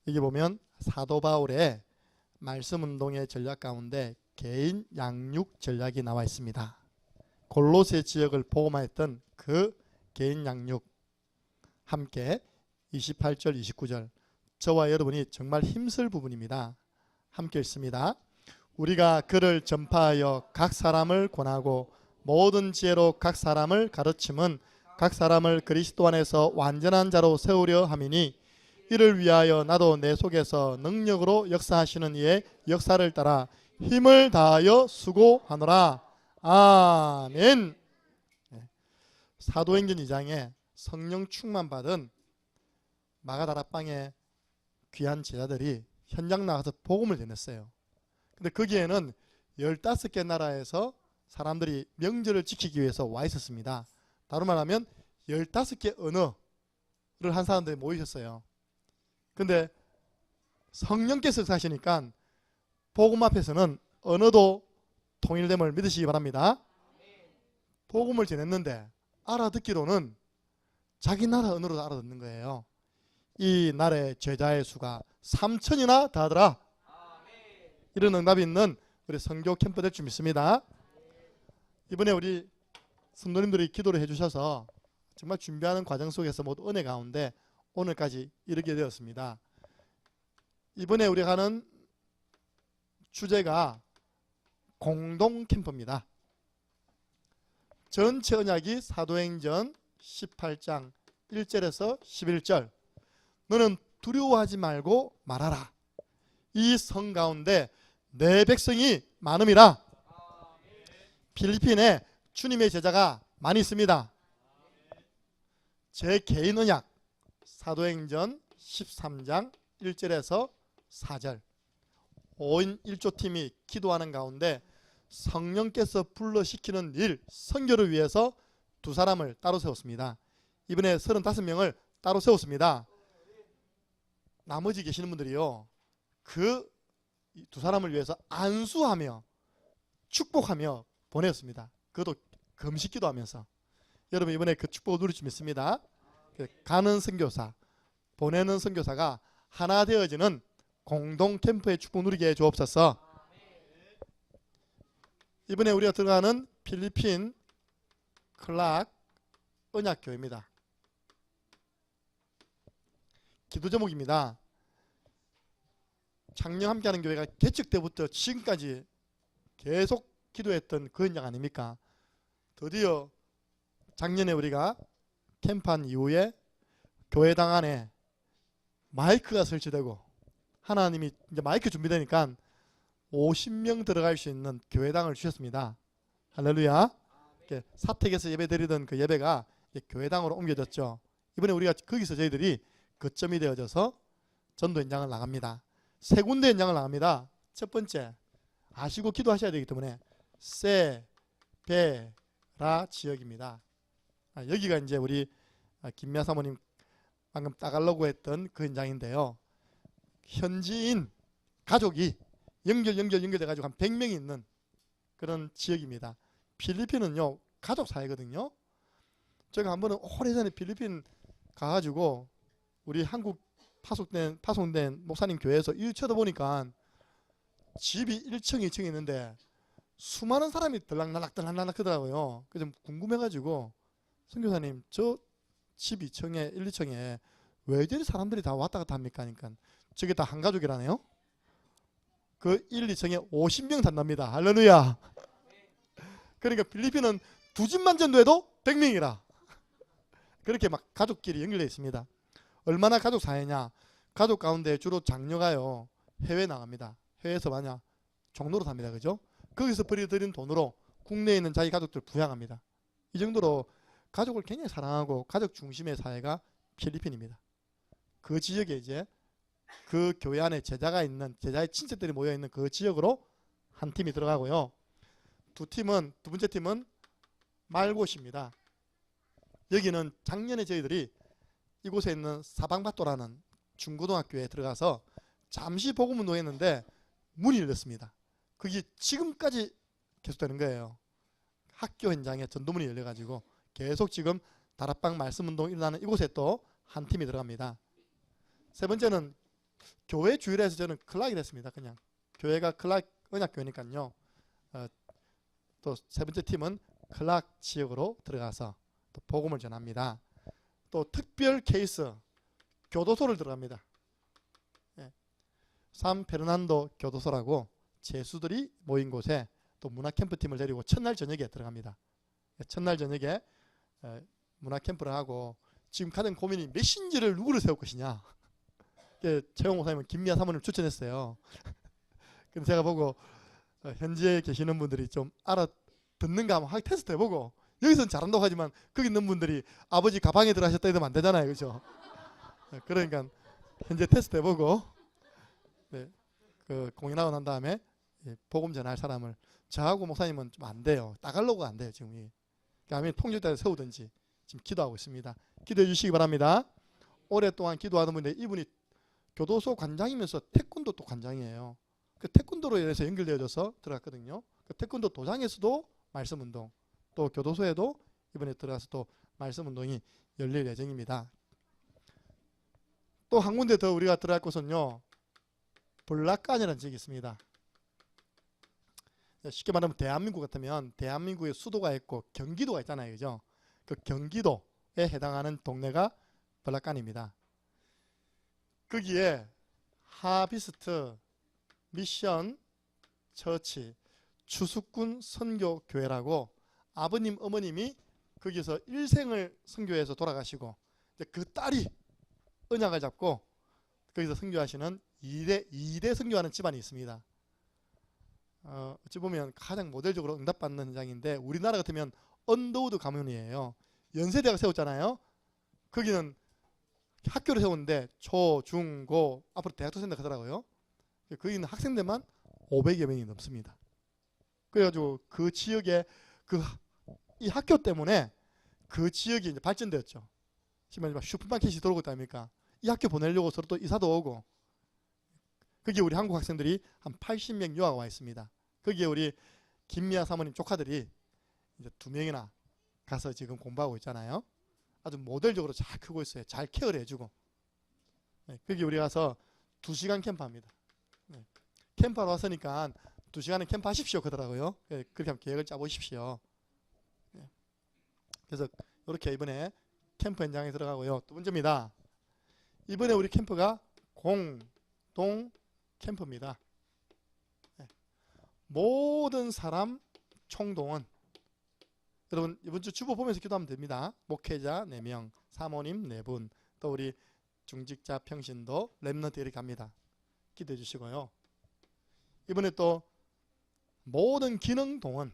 여기 보면 사도 바울의 말씀 운동의 전략 가운데 개인 양육 전략이 나와 있습니다. 골로새 지역을 복음화했던 그 개인 양육, 함께 28절 29절, 저와 여러분이 정말 힘쓸 부분입니다. 함께 읽습니다. 우리가 그를 전파하여 각 사람을 권하고 모든 지혜로 각 사람을 가르침은 각 사람을 그리스도 안에서 완전한 자로 세우려 함이니, 이를 위하여 나도 내 속에서 능력으로 역사하시는 이의 역사를 따라 힘을 다하여 수고하노라. 아멘. 사도행전 2장에 성령 충만 받은 마가다락방의 귀한 제자들이 현장 나가서 복음을 전했어요. 근데 거기에는 15개 나라에서 사람들이 명절을 지키기 위해서 와 있었습니다. 다른 말하면 15개 언어를 한 사람들이 모이셨어요. 근데 성령께서 사시니까 복음 앞에서는 언어도 통일됨을 믿으시기 바랍니다. 복음을 전했는데 알아듣기로는 자기 나라 언어로 알아듣는 거예요. 이 나라의 제자의 수가 3,000이나 다하더라. 이런 응답이 있는 우리 선교 캠프 될 줄 믿습니다. 이번에 우리 성도님들이 기도를 해주셔서 정말 준비하는 과정 속에서 모두 은혜 가운데 오늘까지 이르게 되었습니다. 이번에 우리가 하는 주제가 공동 캠프입니다. 전체 언약이 사도행전 18장 1절에서 11절, 너는 두려워하지 말고 말하라. 이 성 가운데 내 백성이 많음이라. 필리핀에 주님의 제자가 많이 있습니다. 제 개인 언약 사도행전 13장 1절에서 4절, 5인 1조 팀이 기도하는 가운데 성령께서 불러시키는 일, 선교를 위해서 두 사람을 따로 세웠습니다. 이번에 35명을 따로 세웠습니다. 나머지 계시는 분들이요, 그 두 사람을 위해서 안수하며 축복하며 보냈습니다. 그것도 금식 기도하면서. 여러분 이번에 그 축복을 누릴 줄 믿습니다. 가는 선교사, 보내는 선교사가 하나 되어지는 공동 캠프의 축복 누리게 해 주옵소서. 이번에 우리가 들어가는 필리핀 클락 언약교회입니다. 기도 제목입니다. 작년 함께하는 교회가 개척 때부터 지금까지 계속 기도했던 그 언약 아닙니까? 드디어 작년에 우리가 캠프한 이후에 교회당 안에 마이크가 설치되고 하나님이 이제 마이크 준비되니까 50명 들어갈 수 있는 교회당을 주셨습니다. 할렐루야. 사택에서 예배 드리던 그 예배가 교회당으로 옮겨졌죠. 이번에 우리가 거기서 저희들이 거점이 되어져서 전도 현장을 나갑니다. 세 군데 현장을 나갑니다. 첫 번째, 아시고 기도하셔야 되기 때문에 세베라 지역입니다. 여기가 이제 우리 김미아 사모님 방금 따가려고 했던 그 현장인데요. 현지인 가족이 연결돼가지고 한 100명이 있는 그런 지역입니다. 필리핀은요 가족 사회거든요. 제가 한 번은 오래전에 필리핀 가가지고 우리 한국 파송된 목사님 교회에서 이 쳐다보니까 집이 1층 2층 있는데 수많은 사람이 들락날락 하더라고요. 그래서 좀 궁금해가지고 선교사님 저 집 2층에 1, 2층에 왜 저리 사람들이 다 왔다 갔다 합니까? 하니까 저게 다 한 가족이라네요. 그 1, 2층에 50명 산답니다. 할렐루야. 그러니까 필리핀은 두 집만 전도해도 100명이라. 그렇게 막 가족끼리 연결되어 있습니다. 얼마나 가족 사회냐. 가족 가운데 주로 장녀가요 해외 나갑니다. 해외에서 만약 종로로 삽니다. 그죠? 거기서 벌어들인 돈으로 국내에 있는 자기 가족들 부양합니다. 이 정도로 가족을 굉장히 사랑하고 가족 중심의 사회가 필리핀입니다. 그 지역에 이제 그 교회 안에 제자가 있는, 제자의 친척들이 모여있는 그 지역으로 한 팀이 들어가고요. 두 번째 팀은 말곳입니다. 여기는 작년에 저희들이 이곳에 있는 사방바토라는 중고등학교에 들어가서 잠시 복음운동 했는데 문이 열렸습니다. 그게 지금까지 계속되는 거예요. 학교 현장에 전도문이 열려가지고 계속 지금 다락방 말씀운동 일어나는 이곳에 또 한 팀이 들어갑니다. 세 번째는 교회 주일에서 저는 클락이 됐습니다. 그냥 교회가 클락 언약교회니까요. 또 세 번째 팀은 클락 지역으로 들어가서 또 복음을 전합니다. 또 특별 케이스 교도소를 들어갑니다. 산 페르난도 교도소라고 죄수들이 모인 곳에 또 문화 캠프팀을 데리고 첫날 저녁에 들어갑니다. 첫날 저녁에 문화 캠프를 하고 지금 가장 고민이 메신저를 누구를 세울 것이냐. 최영 목사님은 김미아 사모님을 추천했어요. 근데 제가 보고 현지에 계시는 분들이 좀 알아듣는가 한번 테스트 해보고 여기서는 잘한다고 하지만 거기 있는 분들이 아버지 가방에 들어가셨다 이러면 안 되잖아요. 그렇죠? 그러니까 현재 테스트 해보고 그 공연하고 난 다음에 복음 전할 사람을 저하고 목사님은 좀 안 돼요. 따갈로가 안 돼요. 지금 그러니까 통역자를 세우든지 지금 기도하고 있습니다. 기도해 주시기 바랍니다. 오랫동안 기도하던 분인데 이분이 교도소 관장이면서 태권도 또 관장이에요. 그 태권도로 인해서 연결되어져서 들어갔거든요. 그 태권도 도장에서도 말씀 운동, 또 교도소에도 이번에 들어가서 또 말씀 운동이 열릴 예정입니다. 또 한 군데 더 우리가 들어갈 곳은요, 블락간이라는 지역이 있습니다. 쉽게 말하면 대한민국 같으면 대한민국의 수도가 있고 경기도가 있잖아요. 그죠? 그 경기도에 해당하는 동네가 블락간입니다. 거기에 하비스트 미션 처치 추수꾼 선교교회라고 아버님 어머님이 거기서 일생을 선교해서 돌아가시고 그 딸이 언약을 잡고 거기서 선교하시는 2대 선교하는 집안이 있습니다. 어찌 보면 가장 모델적으로 응답받는 현장인데 우리나라 같으면 언더우드 가문이에요. 연세대가 세웠잖아요. 거기는 학교를 세웠는데 초, 중, 고 앞으로 대학도 생각하더라고요. 거기 있는 학생들만 500여 명이 넘습니다. 그래가지고 그 지역에 이 학교 때문에 그 지역이 이제 발전되었죠. 지금 슈퍼마켓이 들어오고 있다니까. 이 학교 보내려고 서로 또 이사도 오고. 거기에 우리 한국 학생들이 한 80명 유학 와 있습니다. 거기에 우리 김미아 사모님 조카들이 이제 2명이나 가서 지금 공부하고 있잖아요. 아주 모델적으로 잘 크고 있어요. 잘 케어를 해주고. 거기 우리 가서 2시간 캠프합니다. 캠프하러 왔으니까 2시간은 캠프하십시오 그러더라고요. 그렇게 한번 계획을 짜보십시오. 그래서 이렇게 이번에 캠프 현장에 들어가고요. 두 번째입니다. 이번에 우리 캠프가 공동 캠프입니다. 모든 사람 총동원. 여러분 이번 주 주보 보면서 기도하면 됩니다. 목회자 4명, 사모님 4분, 또 우리 중직자 평신도 랩런트 이렇게 합니다. 기도해 주시고요. 이번에 또 모든 기능 동원.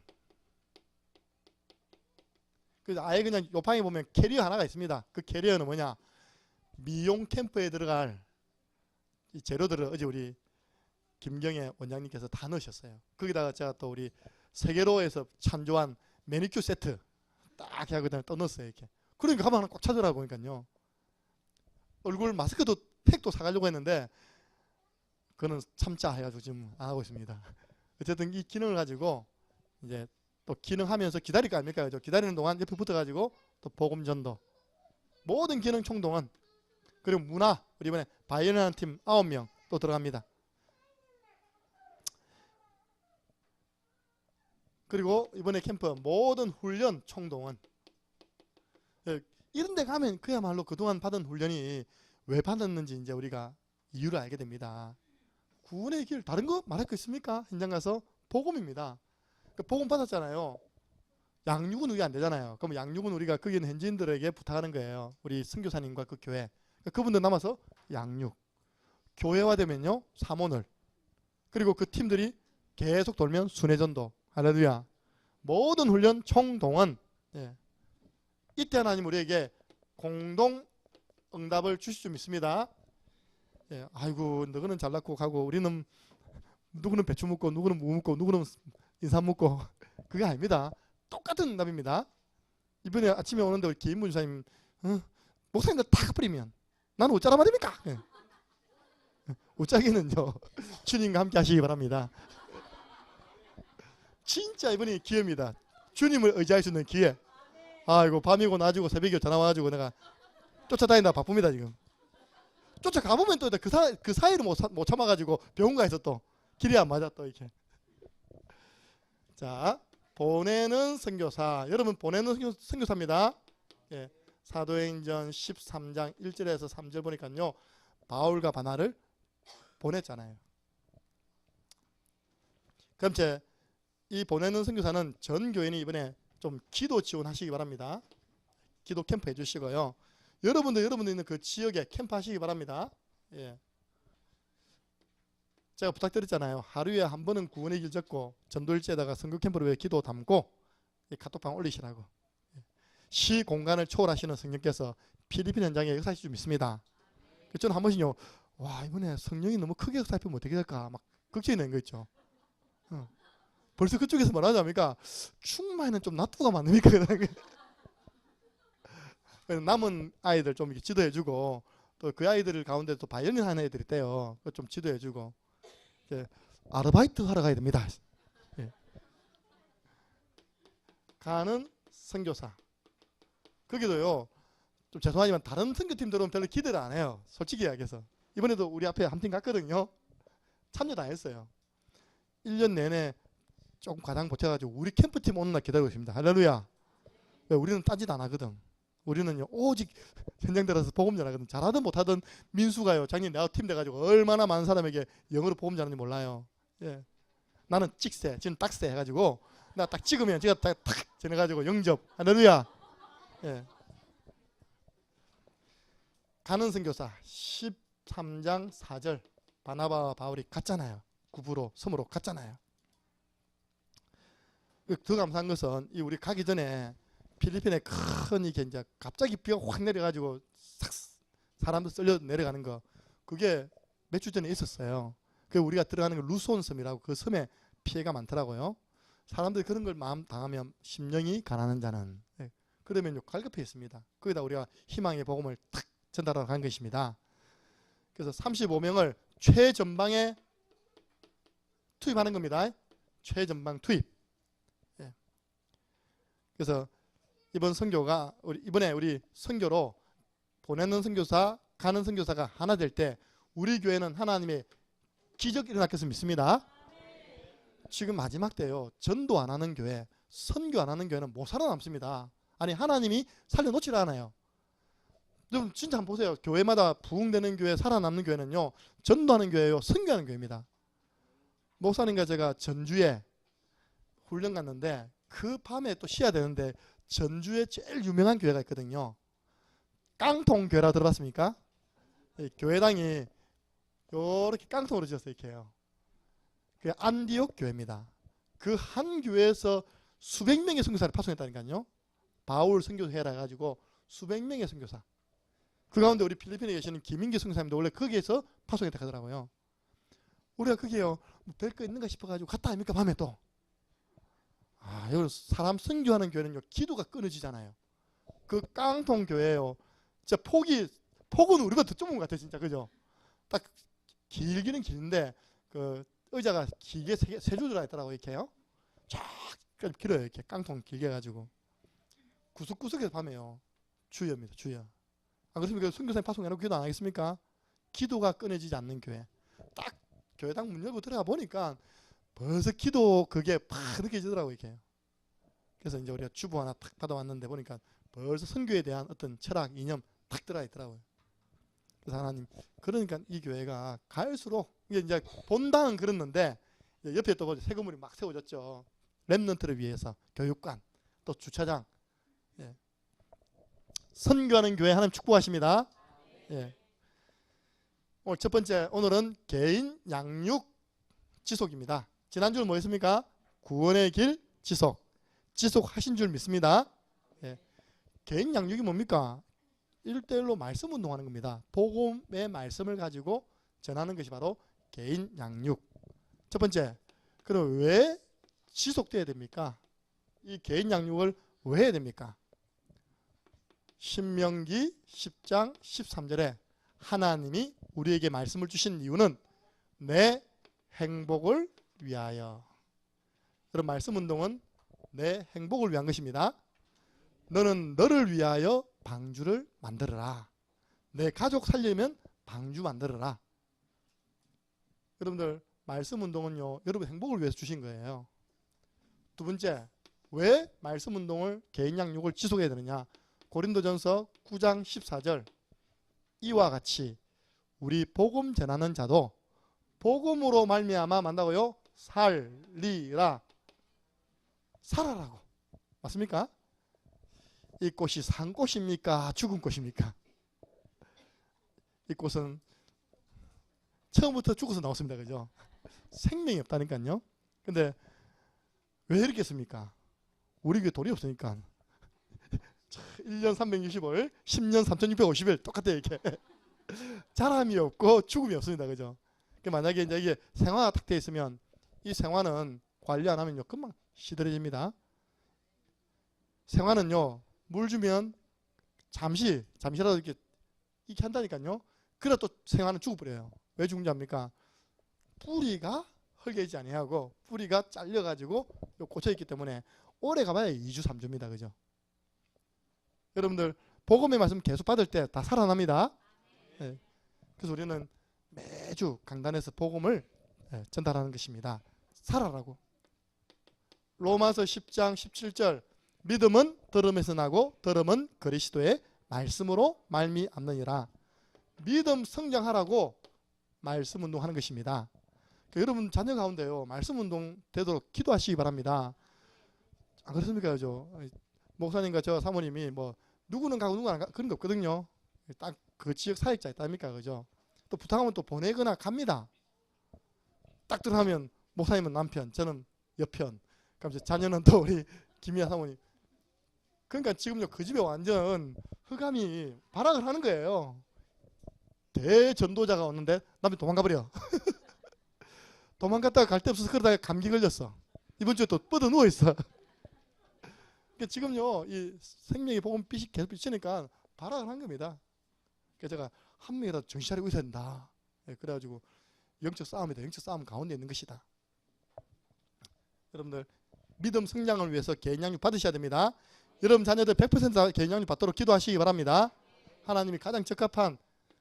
그래서 아예 그냥 요방에 보면 캐리어 하나가 있습니다. 그 캐리어는 뭐냐? 미용 캠프에 들어갈 이 재료들을 어제 우리 김경애 원장님께서 다 넣으셨어요. 거기다가 제가 또 우리 세계로에서 찬조한 매니큐 세트 딱 하고 또 넣었어요. 이렇게. 그러니까 가방 하나 꽉 차더라고요. 그러니까요. 얼굴 마스크도 팩도 사가려고 했는데 그거는 참자 해가지고 지금 안 하고 있습니다. 어쨌든 이 기능을 가지고 이제 또 기능하면서 기다릴 거 아닙니까? 그죠? 기다리는 동안 옆에 붙어가지고 또 복음 전도 모든 기능 총동원 그리고 문화 우리 이번에 바이올린하는 팀 9명 또 들어갑니다. 그리고 이번에 캠프 모든 훈련 총동원. 이런 데 가면 그야말로 그동안 받은 훈련이 왜 받았는지 이제 우리가 이유를 알게 됩니다. 구원의 길 다른 거 말할 거 있습니까? 현장 가서 복음입니다. 복음 받았잖아요. 양육은 우리가 안 되잖아요. 그럼 양육은 우리가 거기 있는 현지인들에게 부탁하는 거예요. 우리 선교사님과 그 교회. 그분들 남아서 양육. 교회화되면요. 사모늘. 그리고 그 팀들이 계속 돌면 순회전도. 할렐루야. 모든 훈련 총동원. 이때 하나님 우리에게 공동 응답을 주실 줄 믿습니다. 아이고 너는 잘났고 가고 우리는 누구는 배추 묻고 누구는 무 묻고 누구는 인삼 묻고 그게 아닙니다. 똑같은 응답입니다. 이번에 아침에 오는데 우리 김인문 주사님 목사님들 다 갚으리면 나는 어쩌라 말입니까? 어쩌기는요 주님과 함께 하시기 바랍니다. 진짜 이번이 기회입니다. 주님을 의지할 수 있는 기회. 아이고 밤이고 낮이고 새벽이고 전화 와가지고 내가 쫓아다니다 바쁩니다 지금. 쫓아가보면 또 그 사이를 못 참아가지고 병원 가서 또 길이 안 맞아 또 이렇게. 자, 보내는 선교사. 여러분 보내는 선교사입니다. 예, 사도행전 13장 1절에서 3절 보니까요. 바울과 바나를 보냈잖아요. 그럼 이 보내는 선교사는 전 교인이 이번에 좀 기도 지원하시기 바랍니다. 기도 캠프 해주시고요. 여러분들 있는 그 지역에 캠프 하시기 바랍니다. 예. 제가 부탁드렸잖아요. 하루에 한 번은 구원의 길 적고 전도일지에다가 선교 캠프를 위해 기도 담고 카톡방 올리시라고. 시 공간을 초월하시는 성령께서 필리핀 현장에 역사하실 줄 믿습니다. 저는 한 번씩요. 와, 이번에 성령이 너무 크게 역사하면 어떻게 될까 막 걱정이 되는 거 있죠. 벌써 그쪽에서 뭐라 하지 않습니까? 충만은 좀 놔두고 가면 안 됩니까? 남은 아이들 좀 지도해주고 또 그 아이들 가운데 또 바이올린 하는 애들이 있대요. 좀 지도해주고 이제 아르바이트 하러 가야 됩니다. 예. 가는 선교사. 거기도요. 좀 죄송하지만 다른 선교팀들은 별로 기대를 안 해요. 솔직히 이야기해서. 이번에도 우리 앞에 한 팀 갔거든요. 참여 다 했어요. 1년 내내 조금 과장 보태가지고 우리 캠프팀 오는 날 기다리고 있습니다. 할렐루야. 우리는 따지도 안 하거든. 우리는요 오직 현장 들어서 복음 전하거든. 잘하든 못하든 민수가요 작년 내가 팀 돼가지고 얼마나 많은 사람에게 영어로 복음 전하는지 몰라요. 예. 나는 찍새, 지금 딱새 해가지고 나 딱 찍으면 제가 딱 전해가지고 영접. 할렐루야. 예. 가는 선교사 13장 4절 바나바와 바울이 갔잖아요. 구부로 섬으로 갔잖아요. 더 감사한 것은 이 우리 가기 전에 필리핀에 큰 이게 이제 갑자기 비가 확 내려가지고 싹 사람들 쓸려 내려가는 거 그게 몇 주 전에 있었어요. 그 우리가 들어가는 거 루손 섬이라고 그 섬에 피해가 많더라고요. 사람들이 그런 걸 마음 당하면 심령이 가난한 자는 그러면요 갈급해 있습니다. 거기다 우리가 희망의 복음을 탁 전달하러 간 것입니다. 그래서 35명을 최전방에 투입하는 겁니다. 최전방 투입. 그래서 이번 선교가 이번에 우리 선교로 보내는 선교사, 가는 선교사가 하나 될 때 우리 교회는 하나님의 기적이 일어났겠습니다. 믿습니다. 지금 마지막 때요. 전도 안 하는 교회, 선교 안 하는 교회는 못 살아남습니다. 아니 하나님이 살려놓질 않아요. 좀 진짜 한번 보세요. 교회마다 부흥되는 교회, 살아남는 교회는요. 전도하는 교회요. 선교하는 교회입니다. 목사님과 제가 전주에 훈련 갔는데 그 밤에 또 쉬어야 되는데 전주에 제일 유명한 교회가 있거든요. 깡통교회라 들어봤습니까? 교회당이 이렇게 깡통으로 지었어요. 이렇게요. 그 안디옥 교회입니다. 그 한 교회에서 수백 명의 선교사를 파송했다니까요. 바울 선교회라 해가지고 수백 명의 선교사. 그 가운데 우리 필리핀에 계시는 김인기 선교사님도 원래 거기에서 파송했다 하더라고요. 우리가 거기요 별 거 있는가 싶어가지고 갔다 아닙니까 밤에 또. 여기 사람 선교하는 교회는요 기도가 끊어지잖아요. 그 깡통 교회요. 진짜 폭은 우리가 더 좁은 것 같아요. 진짜 그죠? 딱 길기는 긴데 그 의자가 길게 세 줄 들어있더라고 이렇게요. 쫙 길어요. 이렇게 깡통 길게 해가지고 구석구석에서 밤에요. 주여입니다. 주여. 안 그렇습니까? 선교사님 파송해놓고 기도 안 하겠습니까? 기도가 끊어지지 않는 교회. 딱 교회당 문 열고 들어가 보니까 벌써 기도 그게 팍 느껴지더라고요. 이렇게. 그래서 이제 우리가 주보 하나 탁 받아왔는데 보니까 벌써 선교에 대한 어떤 철학, 이념 탁 들어가 있더라고요. 그래서 하나님, 그러니까 이 교회가 갈수록 이제 본당은 그랬는데 옆에 또 새 건물이 막 세워졌죠. 렘넌트를 위해서 교육관, 또 주차장. 예. 선교하는 교회 하나님 축복하십니다. 예. 오늘 첫 번째, 오늘은 개인 양육 지속입니다. 지난주는 뭐였습니까? 구원의 길 지속하신 줄 믿습니다. 예. 개인 양육이 뭡니까? 1대1로 말씀 운동하는 겁니다. 복음의 말씀을 가지고 전하는 것이 바로 개인 양육. 첫 번째, 그럼 왜 지속돼야 됩니까? 이 개인 양육을 왜 해야 됩니까? 신명기 10장 13절에 하나님이 우리에게 말씀을 주신 이유는 내 행복을 위하여. 그런 말씀 운동은 내 행복을 위한 것입니다. 너는 너를 위하여 방주를 만들어라. 내 가족 살려면 방주 만들어라. 여러분들 말씀 운동은요, 여러분 행복을 위해서 주신 거예요. 두 번째, 왜 말씀 운동을 개인 양육을 지속해야 되느냐? 고린도전서 9장 14절 이와 같이 우리 복음 전하는 자도 복음으로 말미암아 만다고요? 살리라. 살아라고. 맞습니까? 이 꽃이 산 꽃입니까? 죽은 꽃입니까? 이 꽃은 처음부터 죽어서 나왔습니다. 그죠? 생명이 없다니까요. 근데 왜 이렇게 했습니까? 우리 교회 돌이 없으니까. 1년 365일, 10년 3650일 똑같아요. 이렇게. 자람이 없고 죽음이 없습니다. 그죠? 만약에 이제 이게 생화가 딱 돼 있으면 이 생화는 관리 안 하면요 금방 시들해집니다. 생화는요 물 주면 잠시라도 이렇게 한다니까요. 그래 또 생화는 죽어버려요. 왜 죽는지 압니까? 뿌리가 헐게지 아니하고 뿌리가 잘려가지고 꽂혀있기 때문에 오래 가봐야 2주 3주입니다. 그죠? 여러분들 복음의 말씀 계속 받을 때 다 살아납니다. 네. 그래서 우리는 매주 강단에서 복음을 전달하는 것입니다. 살아라고. 로마서 10장 17절 믿음은 들음에서 나고 들음은 그리스도의 말씀으로 말미암느니라. 믿음 성장하라고 말씀 운동하는 것입니다. 그러니까 여러분 자녀 가운데요 말씀 운동 되도록 기도하시기 바랍니다. 안 그렇습니까? 그죠? 목사님과 저 사모님이 뭐 누구는 가고 누구는 안 가고 그런 거 없거든요. 딱 그 지역 사역자 있답니까? 그죠? 또 부탁하면 또 보내거나 갑니다. 딱 들어가면 목사님은 남편, 저는 옆편. 그럼 자녀는 또 우리 김희아 사모님. 그러니까 지금요 그 집에 완전 흑암이 발악을 하는 거예요. 대전도자가 왔는데 남편 도망가버려. 도망갔다가 갈 데 없어서 그러다가 감기 걸렸어. 이번 주에 또 뻗어 누워있어. 그러니까 지금요 이 생명의 복음빛이 계속 비치니까 발악을 한 겁니다. 그래서 제가 한 명이라도 정신 차리고 있어야 된다. 그래가지고 영적 싸움이다. 영적 싸움 가운데 있는 것이다. 여러분들 믿음 성장을 위해서 개인 양육 받으셔야 됩니다. 여러분 자녀들 100% 개인 양육 받도록 기도하시기 바랍니다. 하나님이 가장 적합한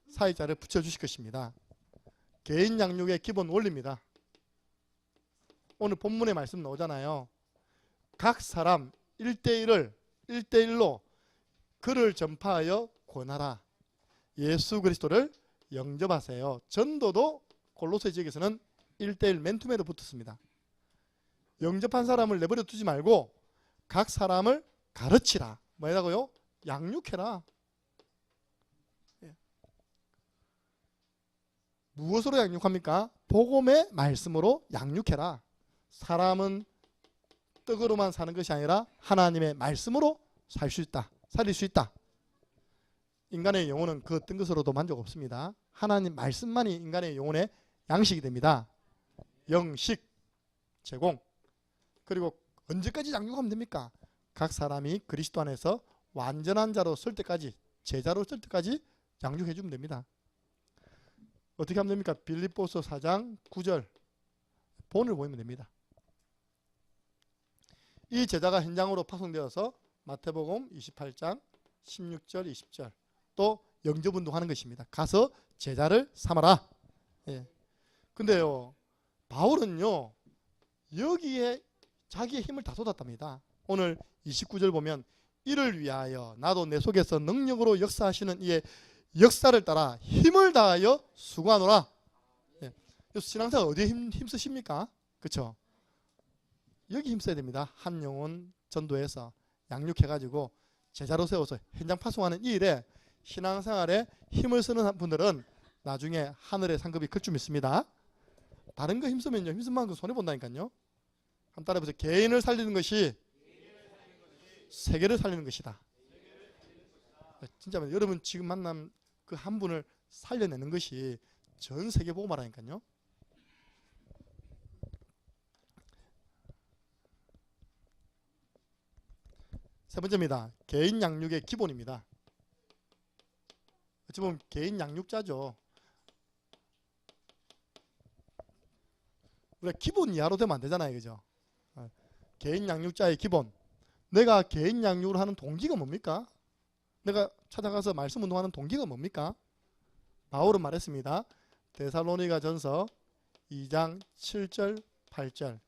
사회자를 붙여주실 것입니다. 개인 양육의 기본 원리입니다. 오늘 본문의 말씀 나오잖아요. 각 사람 1대1로 글을 전파하여 권하라. 예수 그리스도를 영접하세요. 전도도 골로새 지역에서는 1대1 맨투맨으로 붙었습니다. 영접한 사람을 내버려 두지 말고 각 사람을 가르치라. 뭐라고요? 양육해라. 무엇으로 양육합니까? 복음의 말씀으로 양육해라. 사람은 떡으로만 사는 것이 아니라 하나님의 말씀으로 살 수 있다. 살릴 수 있다. 인간의 영혼은 그 어떤 것으로도 만족 없습니다. 하나님 말씀만이 인간의 영혼의 양식이 됩니다. 영식, 제공. 그리고 언제까지 양육하면 됩니까? 각 사람이 그리스도 안에서 완전한 자로 설 때까지, 제자로 설 때까지 양육해 주면 됩니다. 어떻게 하면 됩니까? 빌립보서 4장 9절 본을 보이면 됩니다. 이 제자가 현장으로 파송되어서 마태복음 28장 16절 20절 또 영접운동하는 것입니다. 가서 제자를 삼아라. 예. 근데요 바울은요 여기에 자기의 힘을 다 쏟았답니다. 오늘 29절 보면 이를 위하여 나도 내 속에서 능력으로 역사하시는 이의 역사를 따라 힘을 다하여 수고하노라. 예. 신앙생활 어디에 힘쓰십니까? 그렇죠? 여기 힘써야 됩니다. 한 영혼 전도해서 양육해가지고 제자로 세워서 현장 파송하는 이 일에 신앙생활에 힘을 쓰는 분들은 나중에 하늘의 상급이 클 줄 믿습니다. 다른 거 힘쓰면요 힘쓴 만큼 손해본다니까요. 한 따라해보세요. 개인을 살리는 것이 세계를 살리는 것이다. 진짜 여러분 지금 만남 그 한 분을 살려내는 것이 전 세계 복음화라니까요. 세 번째입니다. 개인 양육의 기본입니다. 어찌 보면 개인 양육자죠. 우리가 기본 이하로 되면 안 되잖아요. 그죠? 개인 양육자의 기본. 내가 개인 양육을 하는 동기가 뭡니까? 내가 찾아가서 말씀 운동하는 동기가 뭡니까? 바울은 말했습니다. 데살로니가전서 2장 7절 8절.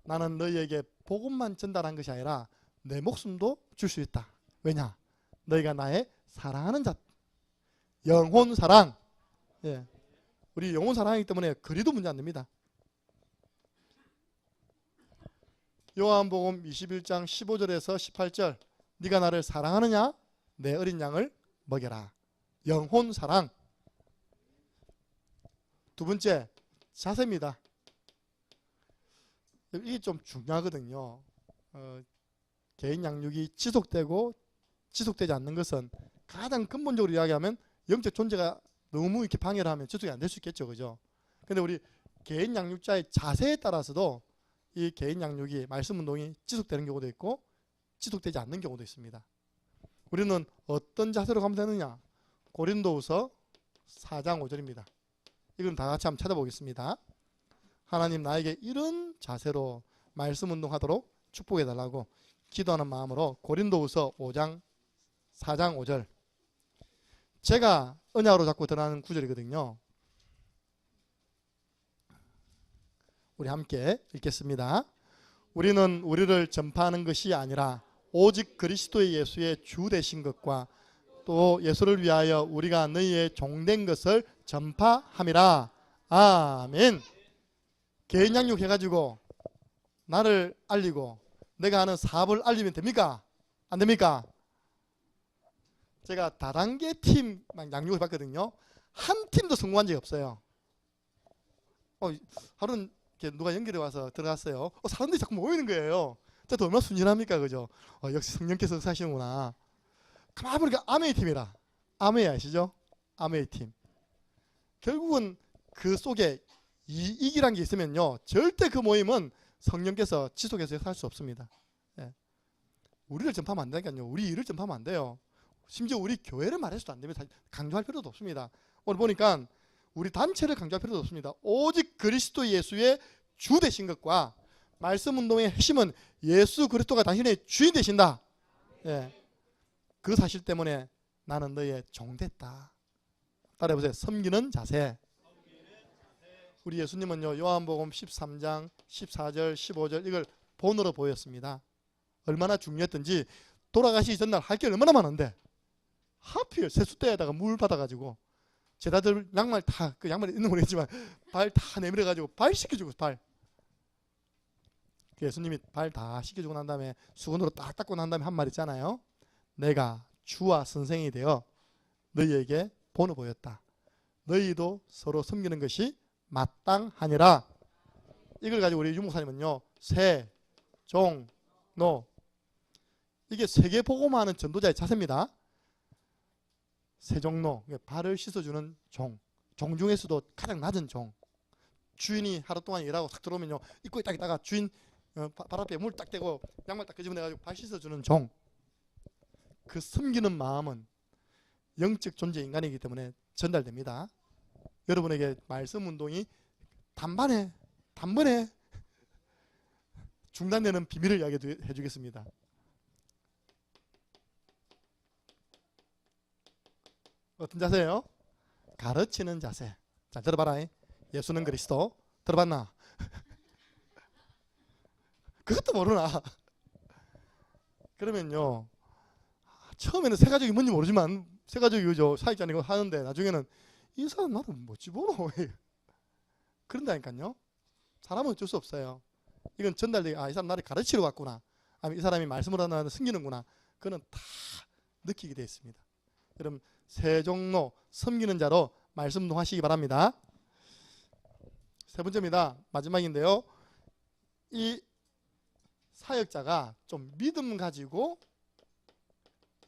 나는 너희에게 복음만 전달한 것이 아니라 내 목숨도 줄 수 있다. 왜냐? 너희가 나의 사랑하는 자. 영혼 사랑. 예. 우리 영혼 사랑이기 때문에 거리도 문제 안 됩니다. 요한복음 21장 15절에서 18절. 네가 나를 사랑하느냐? 내 어린 양을 먹여라. 영혼 사랑. 두 번째, 자세입니다. 이게 좀 중요하거든요. 개인 양육이 지속되고 지속되지 않는 것은 가장 근본적으로 이야기하면 영적 존재가 너무 이렇게 방해를 하면 지속이 안 될 수 있겠죠. 그죠? 근데 우리 개인 양육자의 자세에 따라서도 이 개인 양육이 말씀 운동이 지속되는 경우도 있고 지속되지 않는 경우도 있습니다. 우리는 어떤 자세로 가면 되느냐? 고린도후서 4장 5절입니다. 이건 다 같이 한번 찾아보겠습니다. 하나님 나에게 이런 자세로 말씀 운동하도록 축복해 달라고 기도하는 마음으로 고린도후서 4장 5절. 제가 언약으로 자꾸 드러나는 구절이거든요. 우리 함께 읽겠습니다. 우리는 우리를 전파하는 것이 아니라 오직 그리스도 예수의 주 되신 것과 또 예수를 위하여 우리가 너희의 종된 것을 전파함이라. 아멘. 개인 양육 해가지고 나를 알리고 내가 하는 사업을 알리면 됩니까? 안 됩니까? 제가 다단계 팀 양육을 봤거든요. 한 팀도 성공한 적이 없어요. 하루는 누가 연결해 와서 들어갔어요. 사람들이 자꾸 모이는 거예요. 저도 얼마나 순진합니까? 그죠? 역시 성령께서 사시는구나. 가만히 보니까 아메이 팀이라. 아메이 아시죠? 아메이 팀. 결국은 그 속에 이익이란 게 있으면요, 절대 그 모임은 성령께서 지속해서 살 수 없습니다. 예. 우리를 전파하면 안 되니까요. 우리 일을 전파하면 안 돼요. 심지어 우리 교회를 말해서도 안 됩니다. 강조할 필요도 없습니다. 오늘 보니까 우리 단체를 강조할 필요도 없습니다. 오직 그리스도 예수의 주 되신 것과 말씀 운동의 핵심은 예수 그리스도가 당신의 주인 되신다. 예. 그 사실 때문에 나는 너의 종 됐다. 따라해보세요. 섬기는 자세. 우리 예수님은요, 요한복음 13장 14절 15절 이걸 본으로 보였습니다. 얼마나 중요했던지. 돌아가시기 전날 할 게 얼마나 많은데 하필 세숫대에다가 물 받아가지고 제자들 양말 다, 그 양말이 있는 모르겠지만 발 다 내밀어가지고 발 씻겨주고, 발. 예수님이 발 다 씻겨주고 난 다음에 수건으로 딱 닦고 난 다음에 한 말 있잖아요. 내가 주와 선생이 되어 너희에게 본을 보였다. 너희도 서로 섬기는 것이 마땅하니라. 이걸 가지고 우리 유목사님은요, 세, 종, 노. 이게 세계 복음화하는 전도자의 자세입니다. 세종노, 발을 씻어주는 종. 종 중에서도 가장 낮은 종. 주인이 하루 동안 일하고 탁 들어오면요, 입구에 딱 있다가 주인 발 앞에 물 딱 대고 양말 딱 끄집어내가지고 발 씻어주는 종. 그 섬기는 마음은 영적 존재 인간이기 때문에 전달됩니다. 여러분에게 말씀 운동이 단번에 중단되는 비밀을 이야기해 주겠습니다. 어떤 자세예요? 가르치는 자세. 자, 들어봐라. 예수는 그리스도. 들어봤나? 그것도 모르나? 그러면요, 처음에는 세가족이 뭔지 모르지만 세가족이 그죠, 사역자니까 하는데 나중에는 이 사람 나를 뭐지 보러 그런다니까요. 사람은 어쩔 수 없어요. 이건 전달되게, 이 사람 나를 가르치러 왔구나, 아니면 이 사람이 말씀을 하나 숨기는구나, 그거는 다 느끼게 되어 있습니다. 여러분, 세종로 섬기는 자로 말씀도 하시기 바랍니다. 세 번째입니다. 마지막인데요, 이 사역자가 좀 믿음 가지고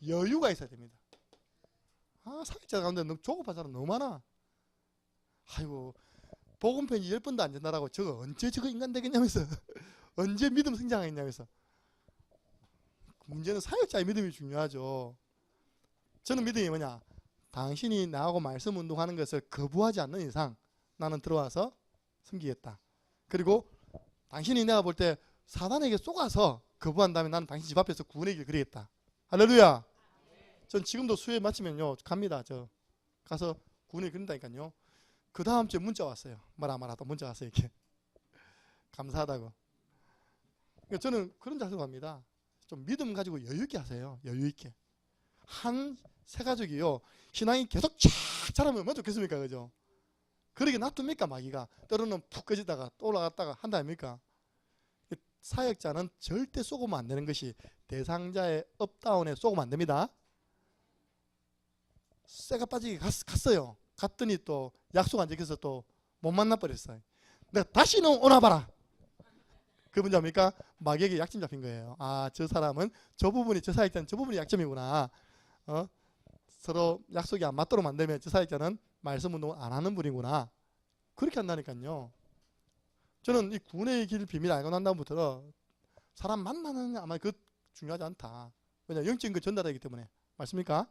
여유가 있어야 됩니다. 사역자 가운데 너무 조급한 사람 너무 많아. 아이고, 복음편지 10번도 안 전달하고 저거 언제 저거 인간 되겠냐면서 언제 믿음 성장하겠냐면서. 문제는 사역자의 믿음이 중요하죠. 저는 믿음이 뭐냐, 당신이 나하고 말씀 운동하는 것을 거부하지 않는 이상 나는 들어와서 섬기겠다. 그리고 당신이 내가 볼 때 사단에게 속아서 거부한 다음에 나는 당신 집 앞에서 구원의 길 그리겠다. 할렐루야. 전 지금도 수요일 마치면요 갑니다. 저 가서 구원이 그런다니까요. 그 다음 주에 문자 왔어요. 말아 또 문자 왔어요. 이렇게 감사하다고. 그러니까 저는 그런 자세로 합니다. 좀 믿음 가지고 여유 있게 하세요. 여유 있게. 한 세 가족이요. 신앙이 계속 쫙 자라면 얼마나 좋겠습니까? 그죠? 그러게 놔둡니까? 마귀가. 때로는 푹 꺼지다가 또 올라갔다가 한다 아닙니까? 사역자는 절대 쏘고면 안 되는 것이 대상자의 업다운에 쏘고면 안 됩니다. 쇠가 빠지게 갔어요. 갔더니 또 약속 안 지켜서 또 못 만나버렸어요. 내가 다시는 오나봐라. 그 문제 아닙니까? 마귀에게 약점 잡힌 거예요. 아, 저 사람은 저 부분이, 저 사역자는 저 부분이 약점이구나. 서로 약속이 안 맞도록 만들면 저 사역자는 말씀 운동을 안 하는 분이구나. 그렇게 한다니까요. 저는 이 구원의 길 비밀 알고 난 다음부터는 사람 만나는 아마 그 중요하지 않다. 왜냐 영적인 거 전달하기 때문에. 맞습니까?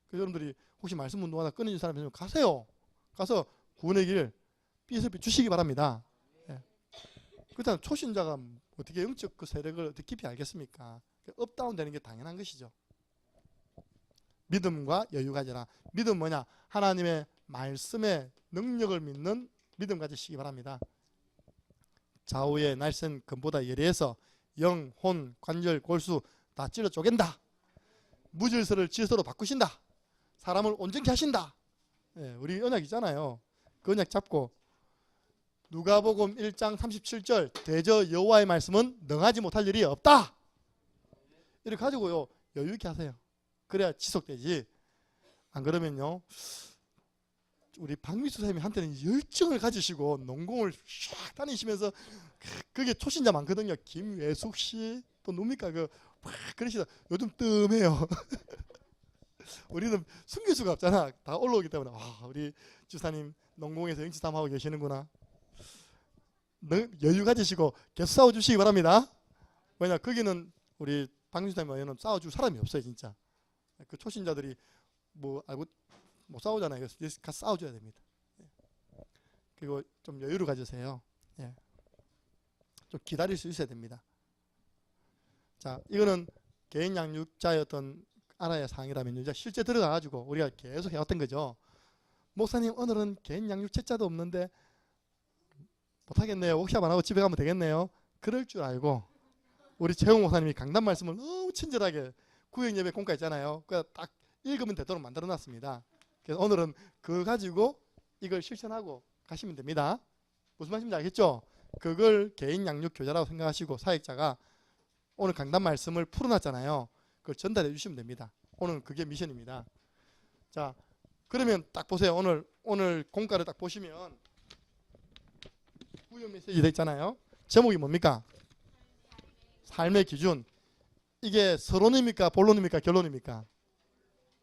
그래서 여러분들이 혹시 말씀 운동하다 끊어진 사람 있으면 가세요. 가서 구원의 길 삐스삐 주시기 바랍니다. 예. 그렇다면 초신자가 어떻게 영적 그 세력을 어떻게 깊이 알겠습니까? 업다운 되는 게 당연한 것이죠. 믿음과 여유 가져라. 믿음 뭐냐? 하나님의 말씀의 능력을 믿는 믿음 가지시기 바랍니다. 좌우의 날쌘 금보다 예리해서 영, 혼, 관절, 골수 다 찔러 쪼갠다. 무질서를 질서로 바꾸신다. 사람을 온전케 하신다. 예, 우리 언약 있잖아요. 그 언약 잡고 누가복음 1장 37절 대저 여호와의 말씀은 능하지 못할 일이 없다. 이렇게 가지고요 여유 있게 하세요. 그래야 지속되지. 안 그러면요 우리 박미수 선생님한테는 열정을 가지시고 농공을 쫙 다니시면서 그게 초신자 많거든요. 김외숙 씨 또 누굽니까 막 그러시다. 요즘 뜸해요. 우리는 숨길 수가 없잖아. 다 올라오기 때문에 와 우리 주사님 농공에서 영치담하고 계시는구나. 여유 가지시고 계속 싸워주시기 바랍니다. 왜냐 거기는 우리 박미수 선생님은 싸워줄 사람이 없어요. 진짜 그 초신자들이 뭐 알고 못 싸우잖아요. 그래서 가서 싸워줘야 됩니다. 그리고 좀 여유를 가지세요. 예. 좀 기다릴 수 있어야 됩니다. 자, 이거는 개인 양육자의 어떤 알아야 사항이라면요. 이제 실제 들어가가지고 우리가 계속 해왔던 거죠. 목사님 오늘은 개인 양육 책자도 없는데 못하겠네요. 워크숍 안 하고 집에 가면 되겠네요. 그럴 줄 알고 우리 최홍 목사님이 강단 말씀을 너무 친절하게 구역 예배 공과 있잖아요. 그냥 딱 읽으면 되도록 만들어놨습니다. 그래서 오늘은 그거 가지고 이걸 실천하고 가시면 됩니다. 무슨 말씀인지 알겠죠? 그걸 개인 양육 교자라고 생각하시고 사역자가 오늘 강단 말씀을 풀어놨잖아요. 그걸 전달해 주시면 됩니다. 오늘 그게 미션입니다. 자, 그러면 딱 보세요. 오늘 공과를 딱 보시면 구역 메시지 돼 있잖아요. 제목이 뭡니까? 삶의 기준. 이게 서론입니까? 본론입니까? 결론입니까?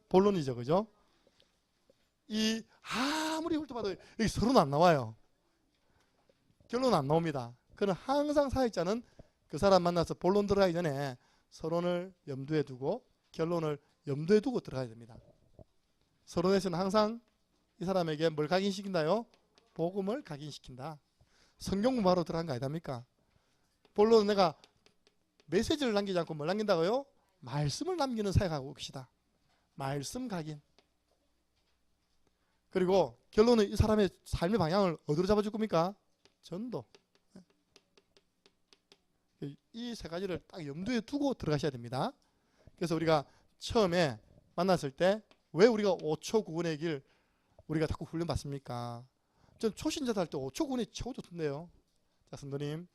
본론이죠. 그죠? 이 아무리 훑어봐도 여기 서론 안 나와요. 결론 안 나옵니다. 그는 항상 사역자는 그 사람 만나서 본론 들어가기 전에 서론을 염두에 두고 결론을 염두에 두고 들어가야 됩니다. 서론에서는 항상 이 사람에게 뭘 각인시킨다요? 복음을 각인시킨다. 성경 공부하러 들어간 거 아니랍니까? 본론은 내가 메시지를 남기지 않고 뭘 남긴다고요? 말씀을 남기는 사역하고 계시다. 말씀 각인. 그리고 결론은 이 사람의 삶의 방향을 어디로 잡아줄 겁니까? 전도. 이 세 가지를 딱 염두에 두고 들어가셔야 됩니다. 그래서 우리가 처음에 만났을 때 왜 우리가 5초 구원의 길 우리가 자꾸 훈련 받습니까? 전 초신자들 할 때 5초 구원이 최고 좋던데요. 자, 선도님,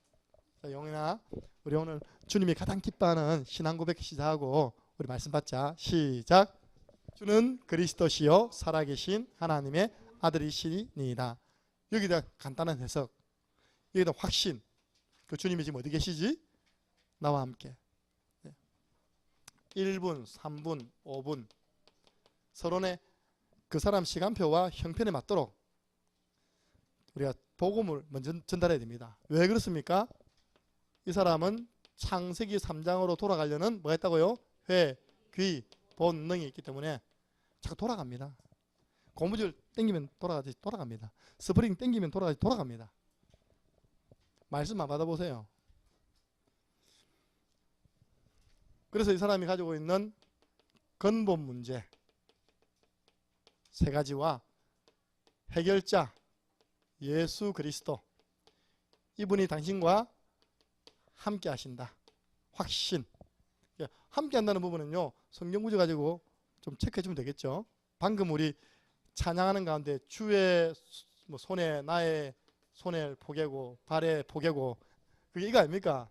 자, 영현아, 우리 오늘 주님이 가장 기뻐하는 신앙 고백 시작하고 우리 말씀 받자. 시작. 주는 그리스도시요 살아계신 하나님의 아들이시니이다. 여기다 간단한 해석. 여기다 확신. 그 주님이 지금 어디 계시지? 나와 함께. 1분, 3분, 5분 서론의 그 사람 시간표와 형편에 맞도록 우리가 복음을 먼저 전달해야 됩니다. 왜 그렇습니까? 이 사람은 창세기 3장으로 돌아가려는 뭐 했다고요? 회, 귀, 본능이 있기 때문에 자꾸 돌아갑니다. 고무줄 땡기면 돌아갑니다. 스프링 땡기면 돌아갑니다. 말씀만 받아보세요. 그래서 이 사람이 가지고 있는 근본 문제 세 가지와 해결자 예수 그리스도, 이분이 당신과 함께 하신다. 확신. 함께 한다는 부분은요, 성경 구절 가지고 좀 체크해 주면 되겠죠. 방금 우리 찬양하는 가운데 주의 손에 나의 손에 포개고 발에 포개고, 그게 이거 아닙니까?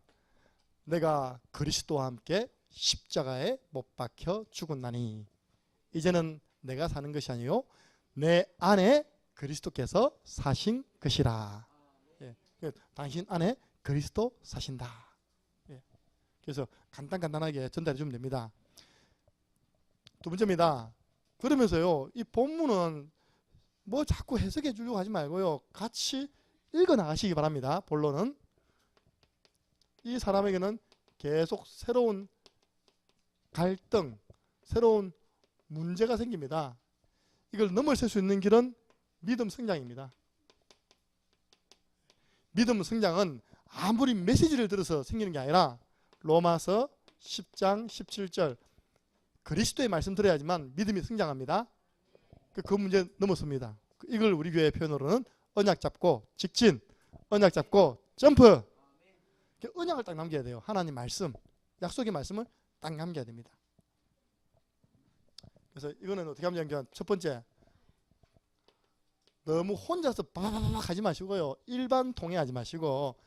내가 그리스도와 함께 십자가에 못 박혀 죽었나니 이제는 내가 사는 것이 아니요 내 안에 그리스도께서 사신 것이라. 예. 당신 안에 그리스도 사신다. 예. 그래서 간단하게 전달해 주면 됩니다. 두 번째입니다. 그러면서요, 이 본문은 뭐 자꾸 해석해 주려고 하지 말고요, 같이 읽어 나가시기 바랍니다. 본론은 이 사람에게는 계속 새로운 갈등, 새로운 문제가 생깁니다. 이걸 넘어설 수 있는 길은 믿음 성장입니다. 믿음 성장은 아무리 메시지를 들어서 생기는 게 아니라 로마서 10장 17절 그리스도의 말씀 들어야지만 믿음이 성장합니다. 그 문제 넘어섭니다. 이걸 우리 교회 표현으로는 언약 잡고 직진, 언약 잡고 점프. 언약을 딱 남겨야 돼요. 하나님 말씀, 약속의 말씀을 딱 남겨야 됩니다. 그래서 이거는 어떻게 하면 첫 번째, 너무 혼자서 바바바박 하지 마시고요, 일반 통해하지 마시고,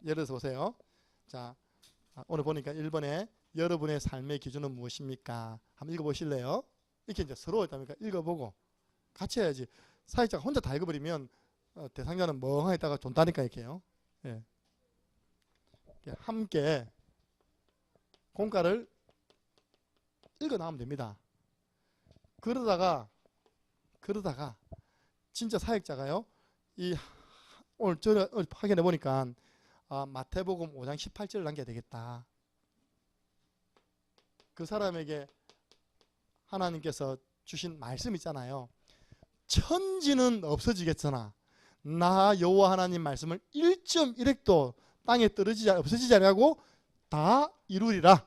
예를 들어서 보세요. 자, 오늘 보니까 1번에 여러분의 삶의 기준은 무엇입니까? 한번 읽어보실래요? 이렇게 이제 서로 읽어보고 같이 해야지. 사역자가 혼자 다 읽어버리면 대상자는 멍하게 있다가 돈다니까 이렇게요. 예. 함께 공과를 읽어 나가면 됩니다. 그러다가 진짜 사역자가요, 오늘 저는 확인해 보니까 마태복음 5장 18절을 남겨야 되겠다. 그 사람에게 하나님께서 주신 말씀 있잖아요. 천지는 없어지겠으나 나 여호와 하나님 말씀을 1.1획도 땅에 없어지지 않고 다 이루리라.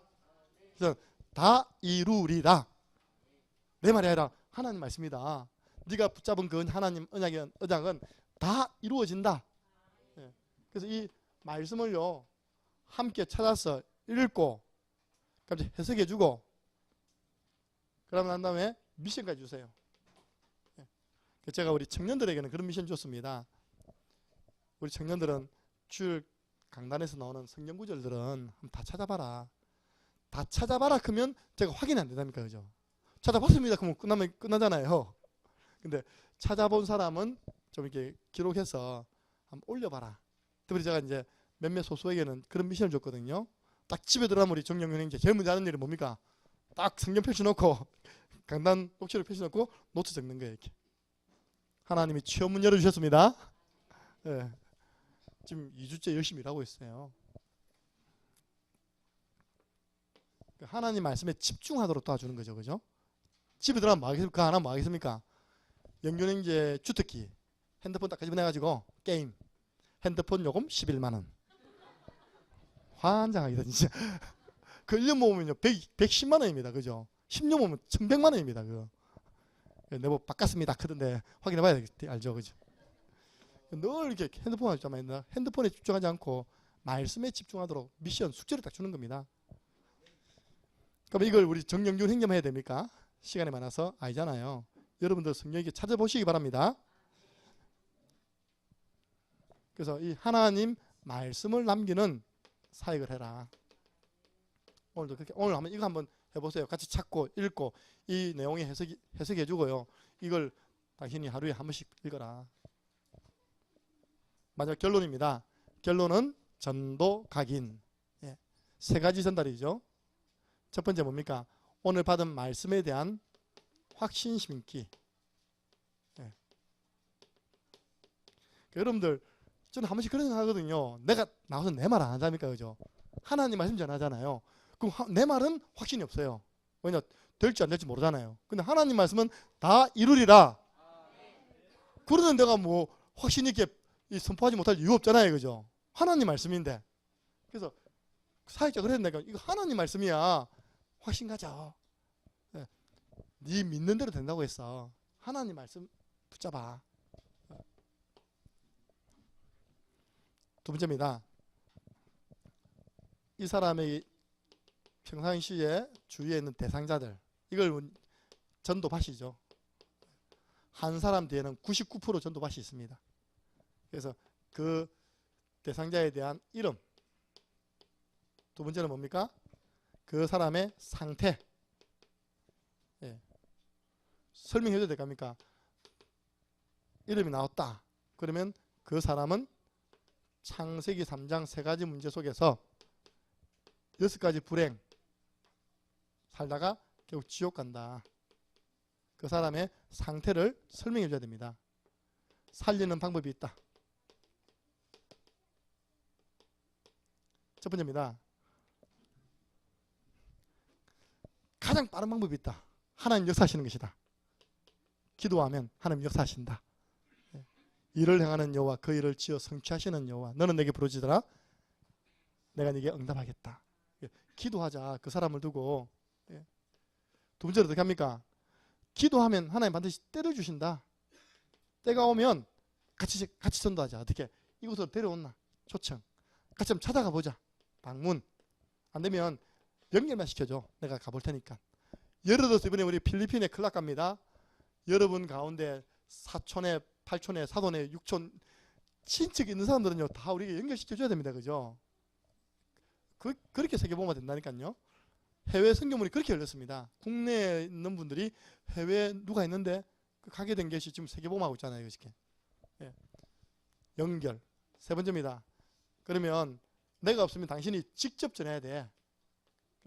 그래서 다 이루리라. 내 말이 아니라 하나님 말씀이다. 네가 붙잡은 그 하나님 언약은 다 이루어진다. 그래서 이 말씀을요, 함께 찾아서 읽고 해석해주고, 그러고 난 다음에 미션까지 주세요. 제가 우리 청년들에게는 그런 미션 줬습니다. 우리 청년들은 주일 강단에서 나오는 성경 구절들은 한번 다 찾아봐라. 다 찾아봐라 그러면 제가 확인이 안 된다니까, 그죠? 찾아봤습니다 그러면 끝나잖아요. 근데 찾아본 사람은 좀 이렇게 기록해서 한번 올려봐라. 특별히 제가 이제 몇몇 소수에게는 그런 미션을 줬거든요. 딱 집에 들어가면 우리 정영윤 형제 제일 먼저 하는 일이 뭡니까? 딱 성경 펼쳐놓고 강단 녹취를 펼쳐놓고 노트 적는 거예요. 이렇게. 하나님이 취업문 열어주셨습니다. 네. 지금 2주째 열심히 일하고 있어요. 하나님 말씀에 집중하도록 도와주는 거죠. 그죠? 집에 들어가면 뭐 하겠습니까? 안 하면 뭐 하겠습니까? 영균 형제 주특기 핸드폰 딱 가지고 게임, 핸드폰 요금 11만원. 환장하기다 진짜. 그 1년 모으면요 110만원입니다. 그죠? 10년 모으면 1100만원입니다. 그거. 내뭐 바꿨습니다 하던데 확인해 봐야 되겠지. 알죠? 그죠? 늘 이렇게 핸드폰 하잖아요. 핸드폰에 집중하지 않고 말씀에 집중하도록 미션, 숙제를 딱 주는 겁니다. 그럼 이걸 우리 정영균 행점 해야 됩니까? 시간이 많아서 아니잖아요. 여러분들 성경 이렇게 찾아보시기 바랍니다. 그래서 이 하나님 말씀을 남기는 사역을 해라. 오늘도 그렇게, 오늘 한번 이거 한번 해보세요. 같이 찾고 읽고 이 내용에 해석해주고요. 이걸 당신이 하루에 한 번씩 읽어라. 마지막 결론입니다. 결론은 전도 각인. 예. 세 가지 전달이죠. 첫 번째 뭡니까? 오늘 받은 말씀에 대한 확신 심기. 예. 여러분들 저는 한 번씩 그런 생각 하거든요. 내가 나와서 내 말 안 한다니까, 그죠? 하나님 말씀 전하잖아요. 그럼 내 말은 확신이 없어요. 왜냐? 될지 안 될지 모르잖아요. 근데 하나님 말씀은 다 이루리라. 그러는 내가 뭐 확신 있게 선포하지 못할 이유 없잖아요, 그죠? 하나님 말씀인데. 그래서 사역자 그랬는데 이거 하나님 말씀이야. 확신 가져. 네 믿는 대로 된다고 했어. 하나님 말씀 붙잡아. 두 번째입니다. 이 사람의 평상시에 주위에 있는 대상자들, 이걸 전도밭이죠. 한 사람 뒤에는 99% 전도밭이 있습니다. 그래서 그 대상자에 대한 이름, 두 번째는 뭡니까? 그 사람의 상태. 예. 설명해도 될까입니까? 이름이 나왔다. 그러면 그 사람은 창세기 3장 3가지 문제 속에서 6가지 불행 살다가 결국 지옥 간다. 그 사람의 상태를 설명해 줘야 됩니다. 살리는 방법이 있다. 첫 번째입니다. 가장 빠른 방법이 있다. 하나님 역사하시는 것이다. 기도하면 하나님 역사하신다. 일을 행하는 여호와 그 일을 지어 성취하시는 여호와 너는 내게 부르짖으라 내가 네게 응답하겠다. 기도하자. 그 사람을 두고. 두 번째로 어떻게 합니까? 기도하면 하나님 반드시 때려주신다. 때가 오면 같이 전도하자. 어떻게? 이곳으로 데려온나? 초청. 같이 한번 찾아가 보자. 방문. 안 되면 연결만 시켜줘. 내가 가볼 테니까. 예를 들어서 이번에 우리 필리핀에 클락 갑니다. 여러분 가운데 사촌에, 팔촌에, 사돈에, 육촌 친척 있는 사람들은요 다 우리가 연결시켜줘야 됩니다. 그죠? 그렇게 세계보험화 된다니까요. 해외 선교문이 그렇게 열렸습니다. 국내에 있는 분들이 해외에 누가 있는데 가게 된 것이 지금 세계보험하고 있잖아요. 이렇게. 예. 연결. 세 번째입니다. 그러면 내가 없으면 당신이 직접 전해야 돼.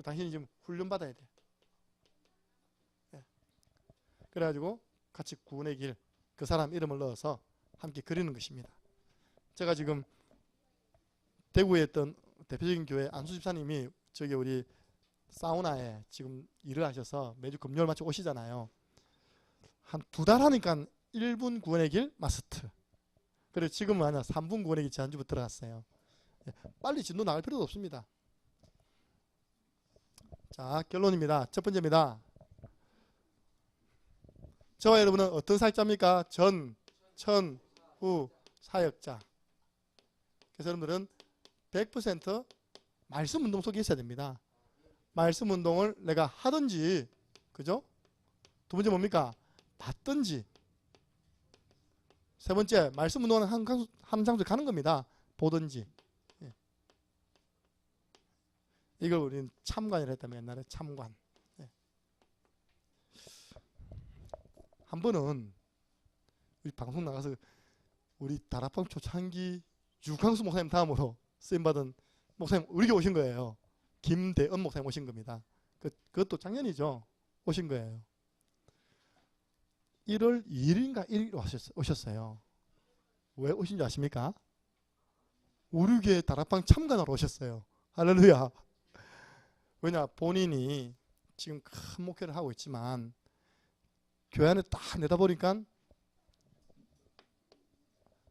당신이 지금 훈련받아야 돼. 예. 그래가지고 같이 구원의 길, 그 사람 이름을 넣어서 함께 그리는 것입니다. 제가 지금 대구에 있던 대표적인 교회 안수집사님이 저기 우리 사우나에 지금 일을 하셔서 매주 금요일마치 오시잖아요. 한 2달 하니까 1분 구원의 길 마스트. 그리고 지금은 아니야 3분 구원의 길 지난주부터 들어갔어요. 빨리 진도 나갈 필요도 없습니다. 자, 결론입니다. 첫 번째입니다. 저와 여러분은 어떤 사역자입니까? 전, 천, 후, 사역자. 그래서 여러분들은 100% 말씀 운동 속에 있어야 됩니다. 말씀 운동을 내가 하든지, 그죠? 두 번째 뭡니까? 받든지. 세 번째, 말씀 운동은 한 장소에 가는 겁니다. 보든지. 예. 이걸 우리는 참관이라 했다면 옛날에 참관. 예. 한 번은 우리 방송 나가서 우리 다락방 초창기 유광수 목사님 다음으로 쓰임받은 목사님 우리에게 오신 거예요. 김대은 목사님 오신 겁니다. 그것도 작년이죠. 오신 거예요. 1월 2일인가 1일 오셨어요. 왜 오신지 아십니까? 우리 교회 다락방 참관하러 오셨어요. 할렐루야. 왜냐 본인이 지금 큰 목회를 하고 있지만 교회 안에 딱 내다보니까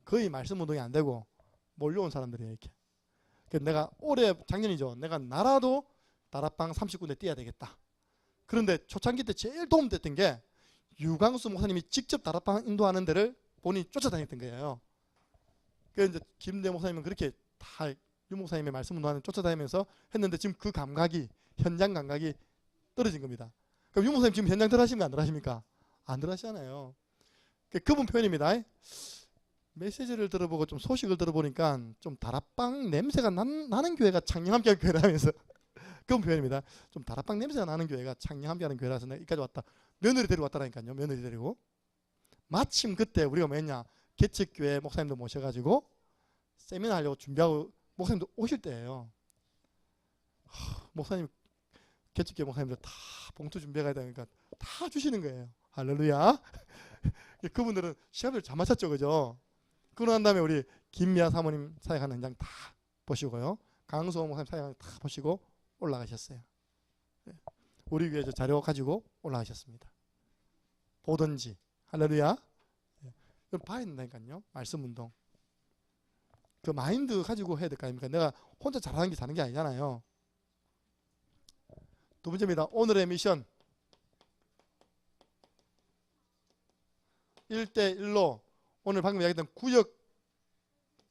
거의 말씀 운동이 안 되고 몰려온 사람들이에요. 이렇게. 그래서 내가 올해 작년이죠. 내가 나라도 다락방 30군데 뛰어야 되겠다. 그런데 초창기 때 제일 도움됐던 게 유광수 목사님이 직접 다락방 인도하는 데를 본인이 쫓아다녔던 거예요. 그래서 이제 김대 목사님은 그렇게 다 유 목사님의 말씀 운동하는 쫓아다니면서 했는데 지금 그 감각이 현장 감각이 떨어진 겁니다. 그럼 유 목사님 지금 현장 들어가십니까? 안 들어가십니까? 안 들어가시잖아요. 그분 표현입니다. 메시지를 들어보고 좀 소식을 들어보니까 좀 다락방 냄새가 나는 교회가 창녕 함께하는 교회라면서 그런 표현입니다. 좀 다락방 냄새가 나는 교회가 창녕 함께하는 교회라서 내가 여기까지 왔다. 며느리 데리고 왔다라니까요. 며느리 데리고. 마침 그때 우리가 뭐했냐. 개척교회 목사님도 모셔가지고 세미나 하려고 준비하고 목사님도 오실 때예요. 목사님 개척교회 목사님들 다 봉투 준비해가야 되니까 다 주시는 거예요. 할렐루야. 그분들은 시합을 잘 맞췄죠. 그죠? 그러고 난 다음에 우리 김미아 사모님 사역하는 현장 다 보시고요. 강수호 목사님 사역하는 다 보시고 올라가셨어요. 우리 교회 자료 가지고 올라가셨습니다. 보든지. 할렐루야. 이걸 봐야 된다니까요. 말씀 운동. 그 마인드 가지고 해야 될 거 아닙니까? 내가 혼자 잘하는 게 자는 게 아니잖아요. 두 번째입니다. 오늘의 미션. 1대1로 오늘 방금 이야기했던 구역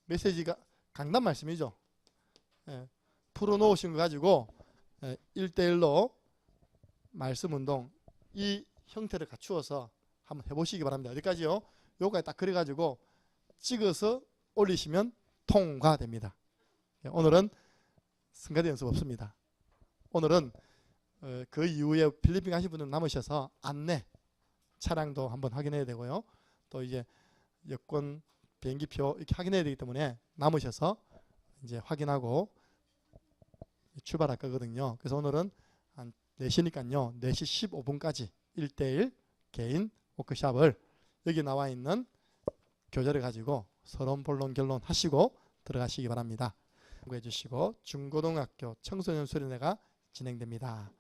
메시지가 강단 말씀이죠. 풀어놓으신 거 가지고 1대1로 말씀 운동 이 형태를 갖추어서 한번 해보시기 바랍니다. 어디까지요? 요까지 딱 그려가지고 찍어서 올리시면 통과됩니다. 오늘은 승가대 연습 없습니다. 오늘은 그 이후에 필리핀 가신 분들 남으셔서 안내 차량도 한번 확인해야 되고요. 또 이제 여권 비행기표 이렇게 확인해야 되기 때문에 남으셔서 이제 확인하고 출발할 거거든요. 그래서 오늘은 한 4시니까요. 4시 15분까지 1대1 개인 워크숍을 여기 나와 있는 교재를 가지고 서론, 본론, 결론 하시고 들어가시기 바랍니다. 참고해 주시고 중고등학교 청소년 수련회가 진행됩니다.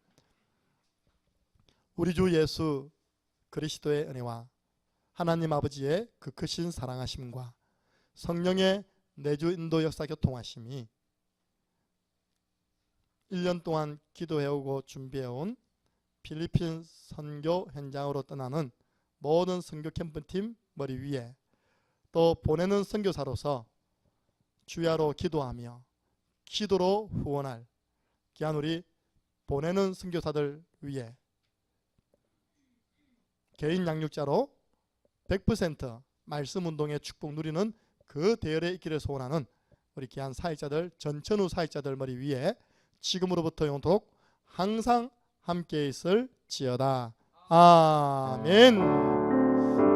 우리 주 예수 그리스도의 은혜와 하나님 아버지의 그 크신 사랑하심과 성령의 내주 인도 역사 교통하심이 1년 동안 기도해오고 준비해온 필리핀 선교 현장으로 떠나는 모든 선교 캠프팀 머리 위에 또 보내는 선교사로서 주야로 기도하며 기도로 후원할 귀한 우리 보내는 선교사들 위에 개인 양육자로 100% 말씀 운동의 축복 누리는 그 대열에 있기를 소원하는 우리 귀한 사역자들 전천후 사역자들 머리 위에 지금으로부터 영원토록 항상 함께 있을지어다. 아멘.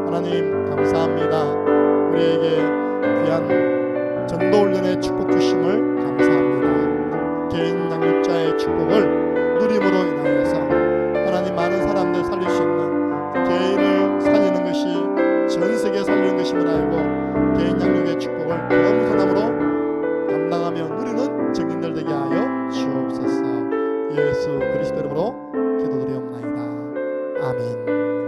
하나님 감사합니다. 우리에게 귀한 전도훈련의 축복 주심을 감사합니다. 개인 양육자의 축복을 누림으로 인하여서 하나님 많은 사람들 살릴 수 있는 개인을 살리는 것이 전 세계 살리는 것임을 알고 개인 양육의 축복을 겸손함으로 감당하며 누리는 증인들 되게 하여 주옵소서. 예수 그리스도 이름으로 기도드리옵나이다. 아멘.